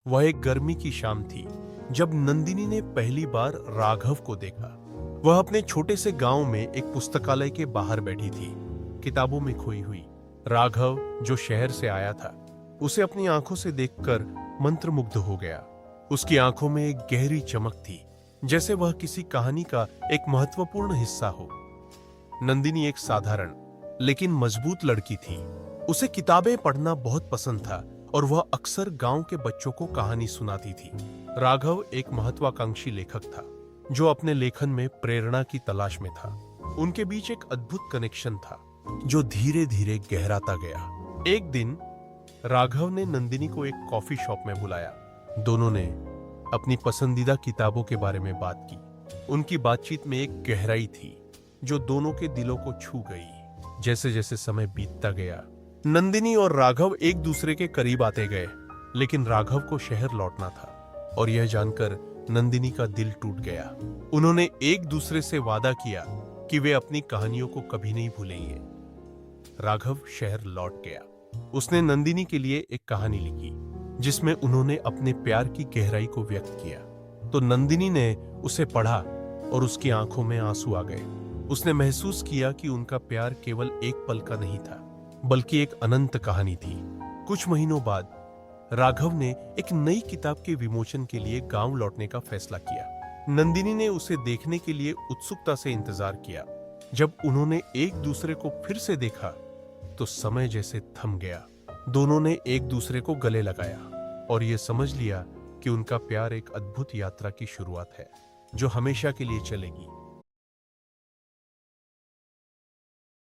वह एक गर्मी की शाम थी जब नंदिनी ने पहली बार राघव को देखा। वह अपने छोटे से गांव में एक पुस्तकालय के बाहर बैठी थी, किताबों में खोई हुई। राघव, जो शहर से आया था, उसे अपनी आंखों से देखकर मंत्रमुग्ध हो गया। उसकी आंखों में एक गहरी चमक थी, जैसे वह किसी कहानी का एक महत्वपूर्ण हिस्सा हो। नंदिनी एक साधारण लेकिन मजबूत लड़की थी। उसे किताबें पढ़ना बहुत पसंद था और वह अक्सर गांव के बच्चों को कहानी सुनाती थी। राघव एक महत्वाकांक्षी लेखक था, जो अपने लेखन में प्रेरणा की तलाश में था। उनके बीच एक अद्भुत कनेक्शन था, जो धीरे धीरे गहराता गया। एक दिन राघव ने नंदिनी को एक कॉफी शॉप में बुलाया। दोनों ने अपनी पसंदीदा किताबों के बारे में बात की। उनकी बातचीत में एक गहराई थी जो दोनों के दिलों को छू गई। जैसे जैसे समय बीतता गया, नंदिनी और राघव एक दूसरे के करीब आते गए, लेकिन राघव को शहर लौटना था और यह जानकर नंदिनी का दिल टूट गया। उन्होंने एक दूसरे से वादा किया कि वे अपनी कहानियों को कभी नहीं भूलेंगे। राघव शहर लौट गया। उसने नंदिनी के लिए एक कहानी लिखी, जिसमें उन्होंने अपने प्यार की गहराई को व्यक्त किया। तो नंदिनी ने उसे पढ़ा और उसकी आंखों में आंसू आ गए। उसने महसूस किया कि उनका प्यार केवल एक पल का नहीं था, बल्कि एक अनंत कहानी थी। कुछ महीनों बाद राघव ने एक नई किताब के विमोचन के लिए गांव लौटने का फैसला किया। नंदिनी ने उसे देखने के लिए उत्सुकता से इंतजार किया। जब उन्होंने एक दूसरे को फिर से देखा, तो समय जैसे थम गया। दोनों ने एक दूसरे को गले लगाया और यह समझ लिया कि उनका प्यार एक अद्भुत यात्रा की शुरुआत है, जो हमेशा के लिए चलेगी।